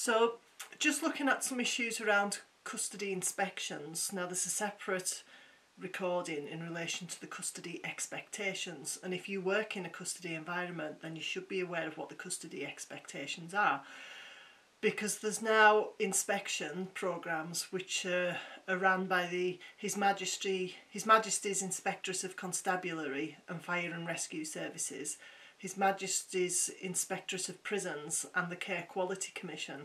So just looking at some issues around custody inspections. Now there's a separate recording in relation to the custody expectations, and if you work in a custody environment then you should be aware of what the custody expectations are, because there's now inspection programmes which are run by His Majesty's Inspectorate of Constabulary and Fire and Rescue Services, His Majesty's Inspectorate of Prisons and the Care Quality Commission.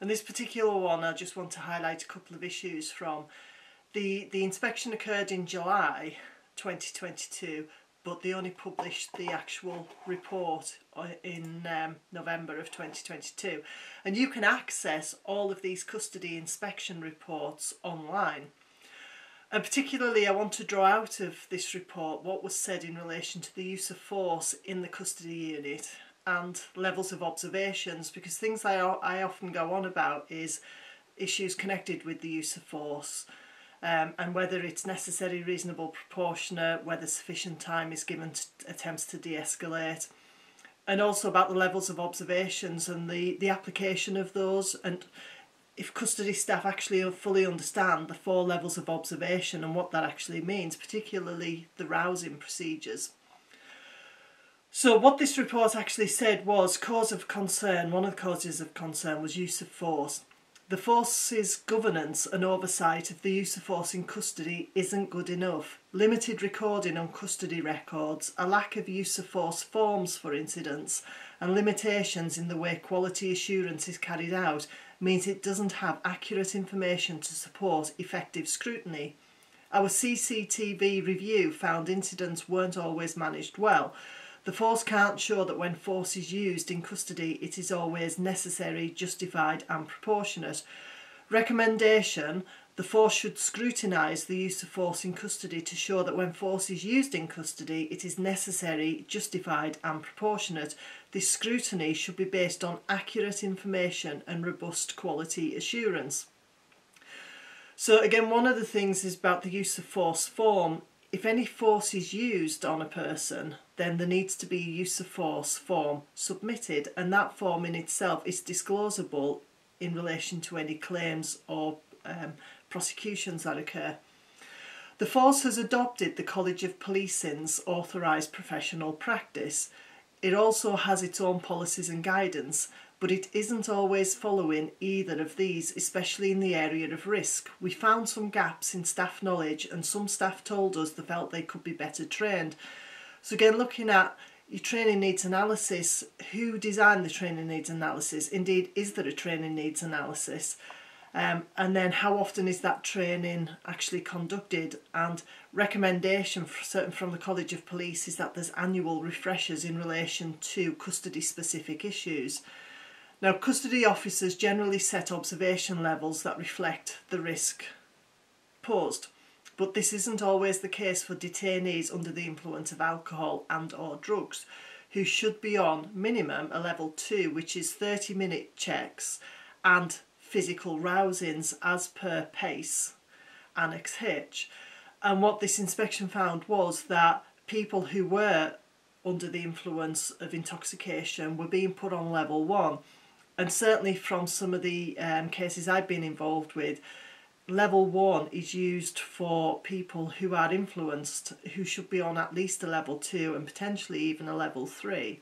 And this particular one, I just want to highlight a couple of issues from. The inspection occurred in July 2022, but they only published the actual report in November of 2022. And you can access all of these custody inspection reports online. And particularly I want to draw out of this report what was said in relation to the use of force in the custody unit and levels of observations, because things I often go on about is issues connected with the use of force. And whether it's necessary, reasonable, proportionate, whether sufficient time is given to attempts to de-escalate, and also about the levels of observations and the application of those, and if custody staff actually fully understand the 4 levels of observation and what that actually means, particularly the rousing procedures. So what this report actually said was cause of concern, one of the causes of concern was use of force. The force's governance and oversight of the use of force in custody isn't good enough. Limited recording on custody records, a lack of use of force forms for incidents, and limitations in the way quality assurance is carried out means it doesn't have accurate information to support effective scrutiny. Our CCTV review found incidents weren't always managed well. The force can't show that when force is used in custody it is always necessary, justified and proportionate. Recommendation: the force should scrutinise the use of force in custody to show that when force is used in custody it is necessary, justified and proportionate. This scrutiny should be based on accurate information and robust quality assurance. So again, one of the things is about the use of force form. If any force is used on a person, then there needs to be a use of force form submitted, and that form in itself is disclosable in relation to any claims or prosecutions that occur. The force has adopted the College of Policing's authorised professional practice. It also has its own policies and guidance, but it isn't always following either of these, especially in the area of risk. We found some gaps in staff knowledge, and some staff told us they felt they could be better trained. So again, looking at your training needs analysis, who designed the training needs analysis? Indeed, is there a training needs analysis? And then how often is that training actually conducted? And recommendation from the College of Police is that there's annual refreshers in relation to custody specific issues. Now, custody officers generally set observation levels that reflect the risk posed, but this isn't always the case for detainees under the influence of alcohol and or drugs, who should be on minimum a level 2, which is 30-minute checks and physical rousings as per PACE Annex H. And what this inspection found was that people who were under the influence of intoxication were being put on level 1. And certainly from some of the cases I've been involved with, level 1 is used for people who are influenced, who should be on at least a level 2 and potentially even a level 3.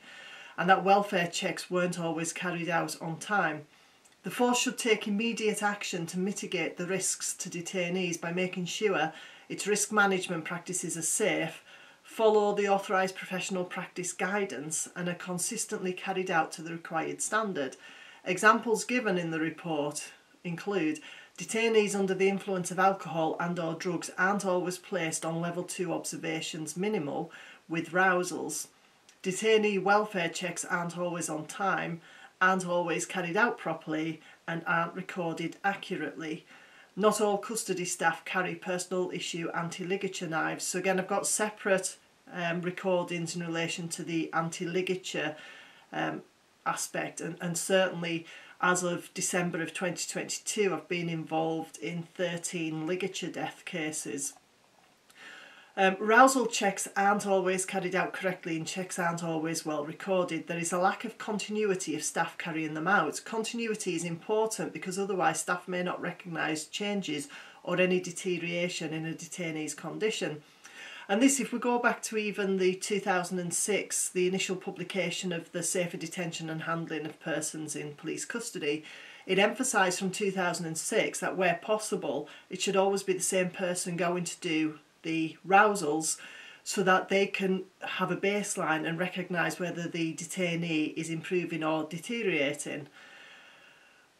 And that welfare checks weren't always carried out on time. The force should take immediate action to mitigate the risks to detainees by making sure its risk management practices are safe, follow the authorised professional practice guidance and are consistently carried out to the required standard. Examples given in the report include detainees under the influence of alcohol and or drugs aren't always placed on level 2 observations minimal with rousals. Detainee welfare checks aren't always on time, aren't always carried out properly and aren't recorded accurately. Not all custody staff carry personal issue anti-ligature knives. So again, I've got separate recordings in relation to the anti-ligature aspect, and certainly as of December of 2022 I've been involved in 13 ligature death cases. Arousal checks aren't always carried out correctly and checks aren't always well recorded. There is a lack of continuity of staff carrying them out. Continuity is important because otherwise staff may not recognise changes or any deterioration in a detainee's condition. And this, if we go back to even the 2006, the initial publication of the Safer Detention and Handling of Persons in Police Custody, it emphasised from 2006 that where possible, it should always be the same person going to do the rousals so that they can have a baseline and recognise whether the detainee is improving or deteriorating.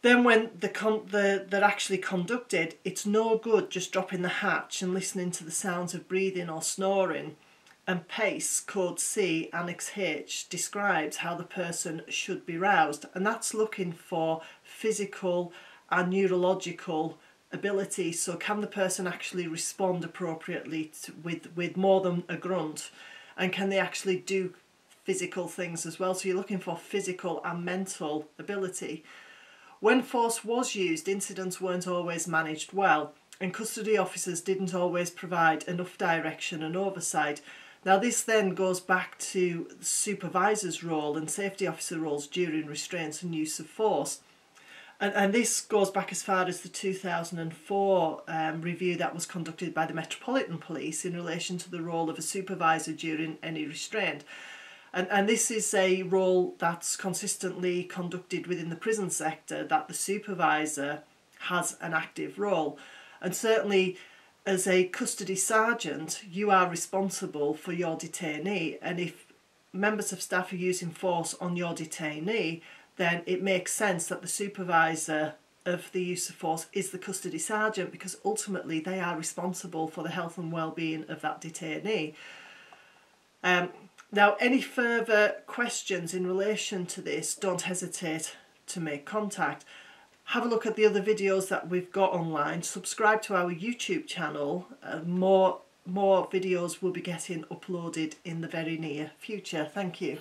Then when they're actually conducted, it's no good just dropping the hatch and listening to the sounds of breathing or snoring. And PACE, Code C, Annex H, describes how the person should be roused. And that's looking for physical and neurological ability. So can the person actually respond appropriately with more than a grunt, and can they actually do physical things as well? So you're looking for physical and mental ability. When force was used, incidents weren't always managed well, and custody officers didn't always provide enough direction and oversight. Now this then goes back to the supervisor's role and safety officer roles during restraints and use of force. And this goes back as far as the 2004 review that was conducted by the Metropolitan Police in relation to the role of a supervisor during any restraint. And this is a role that's consistently conducted within the prison sector, that the supervisor has an active role. And certainly as a custody sergeant, you are responsible for your detainee. And if members of staff are using force on your detainee, then it makes sense that the supervisor of the use of force is the custody sergeant, because ultimately they are responsible for the health and well-being of that detainee. Now, any further questions in relation to this, don't hesitate to make contact. Have a look at the other videos that we've got online. Subscribe to our YouTube channel. More videos will be getting uploaded in the very near future. Thank you.